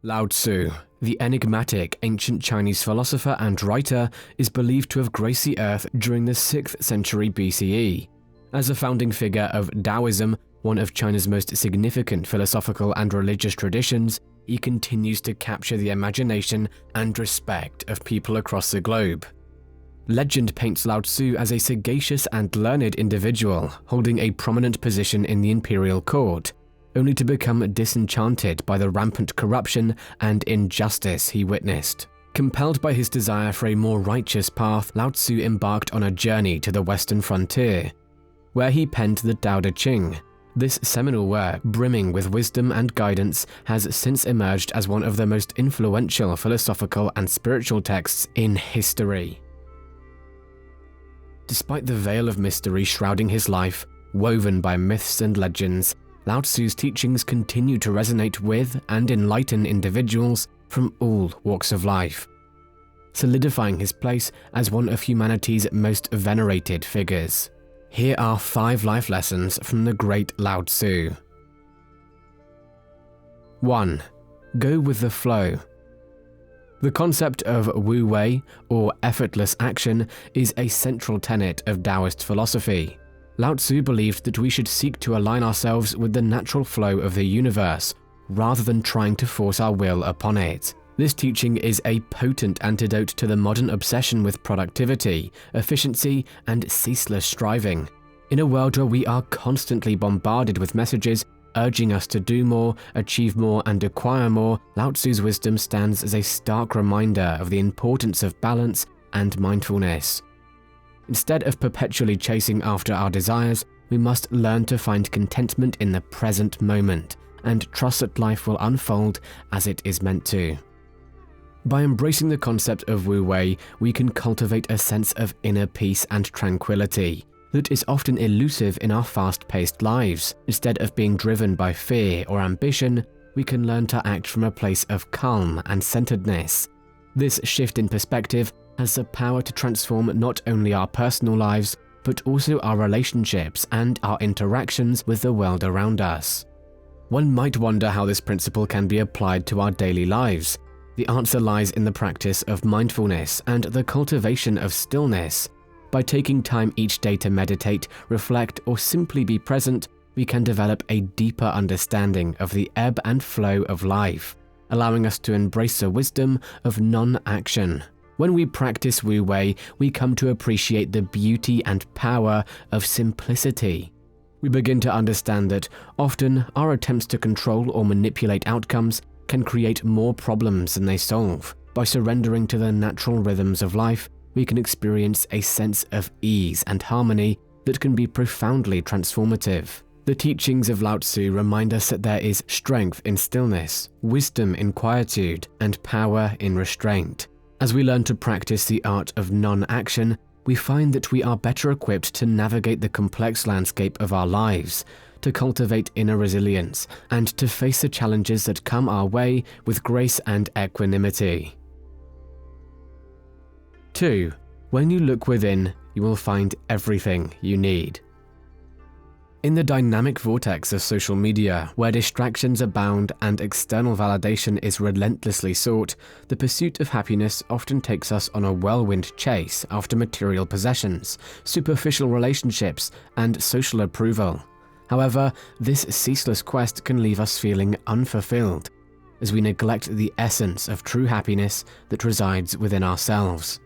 Lao Tzu, the enigmatic ancient Chinese philosopher and writer, is believed to have graced the earth during the 6th century BCE. As a founding figure of Taoism, one of China's most significant philosophical and religious traditions, he continues to capture the imagination and respect of people across the globe. Legend paints Lao Tzu as a sagacious and learned individual, holding a prominent position in the imperial court, only to become disenchanted by the rampant corruption and injustice he witnessed. Compelled by his desire for a more righteous path, Lao Tzu embarked on a journey to the western frontier, where he penned the Tao Te Ching. This seminal work, brimming with wisdom and guidance, has since emerged as one of the most influential philosophical and spiritual texts in history. Despite the veil of mystery shrouding his life, woven by myths and legends, Lao Tzu's teachings continue to resonate with and enlighten individuals from all walks of life, solidifying his place as one of humanity's most venerated figures. Here are 5 life lessons from the great Lao Tzu. 1. Go with the flow. The concept of wu wei, or effortless action, is a central tenet of Taoist philosophy. Lao Tzu believed that we should seek to align ourselves with the natural flow of the universe, rather than trying to force our will upon it. This teaching is a potent antidote to the modern obsession with productivity, efficiency, and ceaseless striving. In a world where we are constantly bombarded with messages urging us to do more, achieve more, and acquire more, Lao Tzu's wisdom stands as a stark reminder of the importance of balance and mindfulness. Instead of perpetually chasing after our desires, we must learn to find contentment in the present moment and trust that life will unfold as it is meant to. By embracing the concept of wu wei, we can cultivate a sense of inner peace and tranquility that is often elusive in our fast-paced lives. Instead of being driven by fear or ambition, we can learn to act from a place of calm and centeredness. This shift in perspective has the power to transform not only our personal lives, but also our relationships and our interactions with the world around us. One might wonder how this principle can be applied to our daily lives. The answer lies in the practice of mindfulness and the cultivation of stillness. By taking time each day to meditate, reflect, or simply be present, we can develop a deeper understanding of the ebb and flow of life, allowing us to embrace the wisdom of non-action. When we practice wu wei, we come to appreciate the beauty and power of simplicity. We begin to understand that often our attempts to control or manipulate outcomes can create more problems than they solve. By surrendering to the natural rhythms of life, we can experience a sense of ease and harmony that can be profoundly transformative. The teachings of Lao Tzu remind us that there is strength in stillness, wisdom in quietude, and power in restraint. As we learn to practice the art of non-action, we find that we are better equipped to navigate the complex landscape of our lives, to cultivate inner resilience, and to face the challenges that come our way with grace and equanimity. 2. When you look within, you will find everything you need. In the dynamic vortex of social media, where distractions abound and external validation is relentlessly sought, the pursuit of happiness often takes us on a whirlwind chase after material possessions, superficial relationships, and social approval. However, this ceaseless quest can leave us feeling unfulfilled, as we neglect the essence of true happiness that resides within ourselves.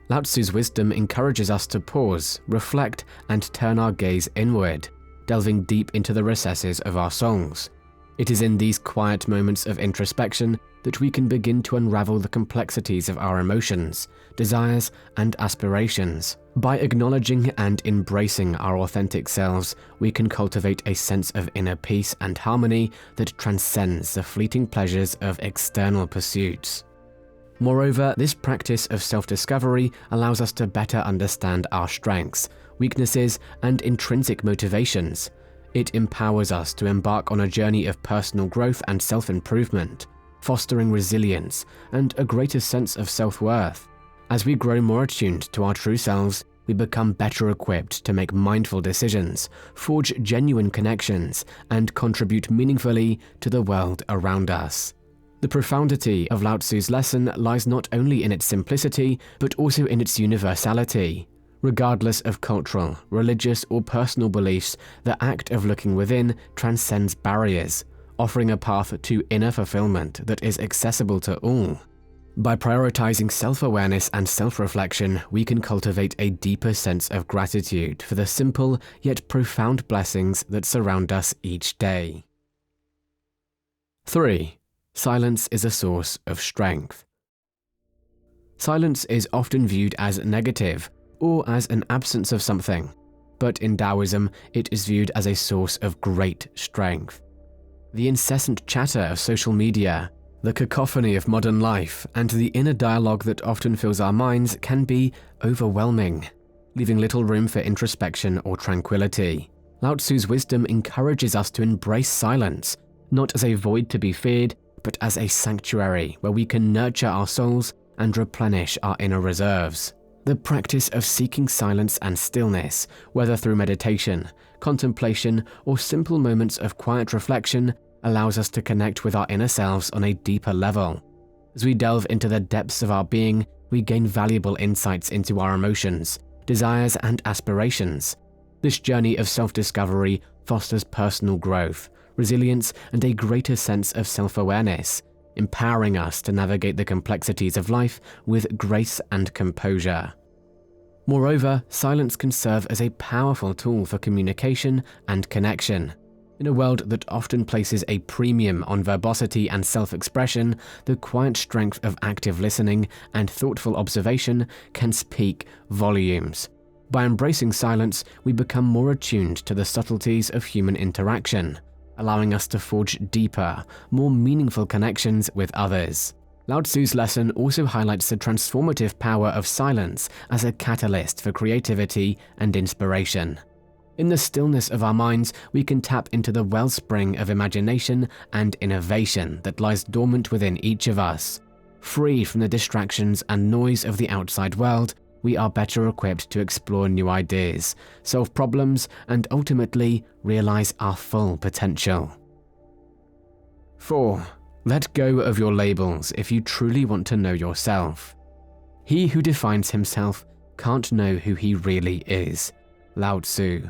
Lao Tzu's wisdom encourages us to pause, reflect, and turn our gaze inward, delving deep into the recesses of our souls. It is in these quiet moments of introspection that we can begin to unravel the complexities of our emotions, desires, and aspirations. By acknowledging and embracing our authentic selves, we can cultivate a sense of inner peace and harmony that transcends the fleeting pleasures of external pursuits. Moreover, this practice of self-discovery allows us to better understand our strengths, weaknesses, and intrinsic motivations. It empowers us to embark on a journey of personal growth and self-improvement, fostering resilience and a greater sense of self-worth. As we grow more attuned to our true selves, we become better equipped to make mindful decisions, forge genuine connections, and contribute meaningfully to the world around us. The profundity of Lao Tzu's lesson lies not only in its simplicity, but also in its universality. Regardless of cultural, religious, or personal beliefs, the act of looking within transcends barriers, offering a path to inner fulfillment that is accessible to all. By prioritizing self-awareness and self-reflection, we can cultivate a deeper sense of gratitude for the simple yet profound blessings that surround us each day. 3. Silence is a source of strength. Silence is often viewed as negative or as an absence of something, but in Taoism, it is viewed as a source of great strength. The incessant chatter of social media, the cacophony of modern life, and the inner dialogue that often fills our minds can be overwhelming, leaving little room for introspection or tranquility. Lao Tzu's wisdom encourages us to embrace silence, not as a void to be feared, but as a sanctuary where we can nurture our souls and replenish our inner reserves. The practice of seeking silence and stillness, whether through meditation, contemplation, or simple moments of quiet reflection, allows us to connect with our inner selves on a deeper level. As we delve into the depths of our being, we gain valuable insights into our emotions, desires, and aspirations. This journey of self-discovery fosters personal growth, resilience, and a greater sense of self-awareness, empowering us to navigate the complexities of life with grace and composure. Moreover, silence can serve as a powerful tool for communication and connection. In a world that often places a premium on verbosity and self-expression, the quiet strength of active listening and thoughtful observation can speak volumes. By embracing silence, we become more attuned to the subtleties of human interaction, allowing us to forge deeper, more meaningful connections with others. Lao Tzu's lesson also highlights the transformative power of silence as a catalyst for creativity and inspiration. In the stillness of our minds, we can tap into the wellspring of imagination and innovation that lies dormant within each of us. Free from the distractions and noise of the outside world, we are better equipped to explore new ideas, solve problems, and ultimately realize our full potential. 4. Let go of your labels if you truly want to know yourself. He who defines himself can't know who he really is. Lao Tzu.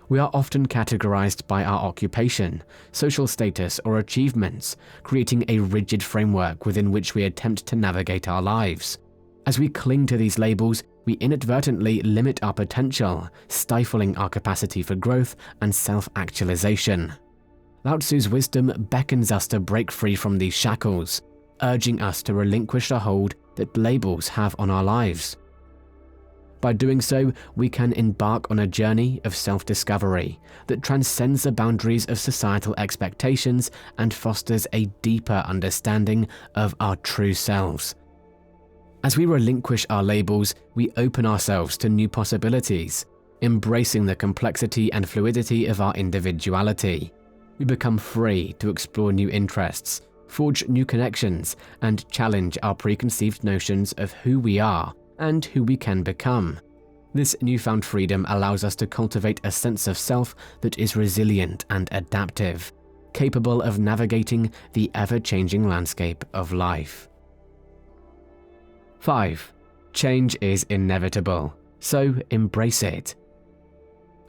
We are often categorized by our occupation, social status, or achievements, creating a rigid framework within which we attempt to navigate our lives. As we cling to these labels, we inadvertently limit our potential, stifling our capacity for growth and self-actualization. Lao Tzu's wisdom beckons us to break free from these shackles, urging us to relinquish the hold that labels have on our lives. By doing so, we can embark on a journey of self-discovery that transcends the boundaries of societal expectations and fosters a deeper understanding of our true selves. As we relinquish our labels, we open ourselves to new possibilities, embracing the complexity and fluidity of our individuality. We become free to explore new interests, forge new connections, and challenge our preconceived notions of who we are and who we can become. This newfound freedom allows us to cultivate a sense of self that is resilient and adaptive, capable of navigating the ever-changing landscape of life. 5. Change is inevitable, so embrace it.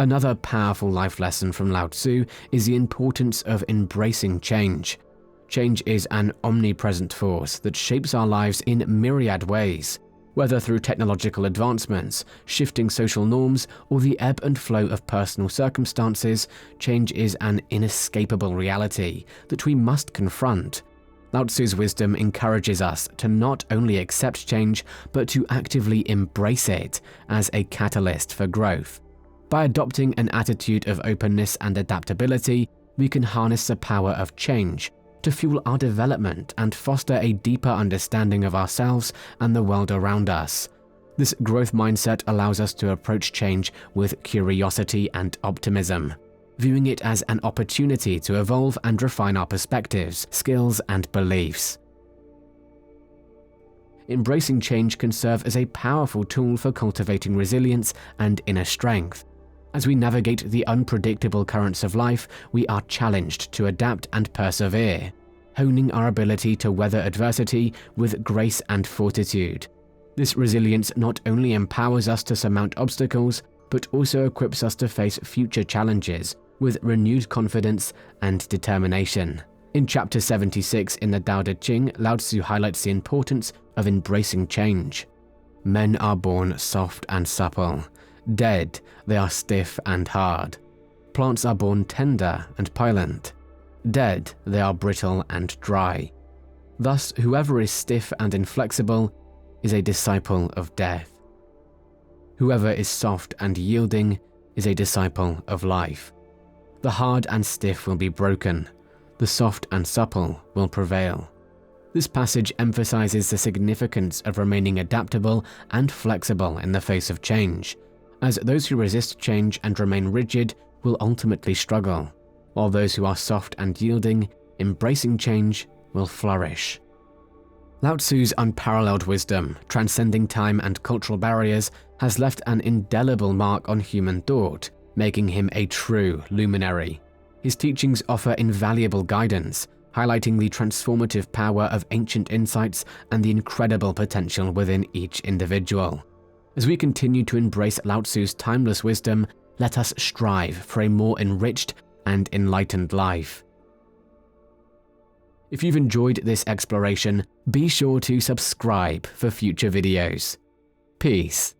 Another powerful life lesson from Lao Tzu is the importance of embracing change. Change is an omnipresent force that shapes our lives in myriad ways. Whether through technological advancements, shifting social norms, or the ebb and flow of personal circumstances, change is an inescapable reality that we must confront. Lao Tzu's wisdom encourages us to not only accept change, but to actively embrace it as a catalyst for growth. By adopting an attitude of openness and adaptability, we can harness the power of change to fuel our development and foster a deeper understanding of ourselves and the world around us. This growth mindset allows us to approach change with curiosity and optimism, viewing it as an opportunity to evolve and refine our perspectives, skills, and beliefs. Embracing change can serve as a powerful tool for cultivating resilience and inner strength. As we navigate the unpredictable currents of life, we are challenged to adapt and persevere. honing our ability to weather adversity with grace and fortitude. This resilience not only empowers us to surmount obstacles, but also equips us to face future challenges with renewed confidence and determination. In chapter 76 in the Tao Te Ching, Lao Tzu highlights the importance of embracing change. Men are born soft and supple. Dead, they are stiff and hard. Plants are born tender and pliant. Dead, they are brittle and dry. Thus, whoever is stiff and inflexible is a disciple of death. Whoever is soft and yielding is a disciple of life. The hard and stiff will be broken. The soft and supple will prevail. This passage emphasizes the significance of remaining adaptable and flexible in the face of change, as those who resist change and remain rigid will ultimately struggle, while those who are soft and yielding, embracing change, will flourish. Lao Tzu's unparalleled wisdom, transcending time and cultural barriers, has left an indelible mark on human thought, making him a true luminary. His teachings offer invaluable guidance, highlighting the transformative power of ancient insights and the incredible potential within each individual. As we continue to embrace Lao Tzu's timeless wisdom, let us strive for a more enriched and enlightened life. If you've enjoyed this exploration, be sure to subscribe for future videos. Peace.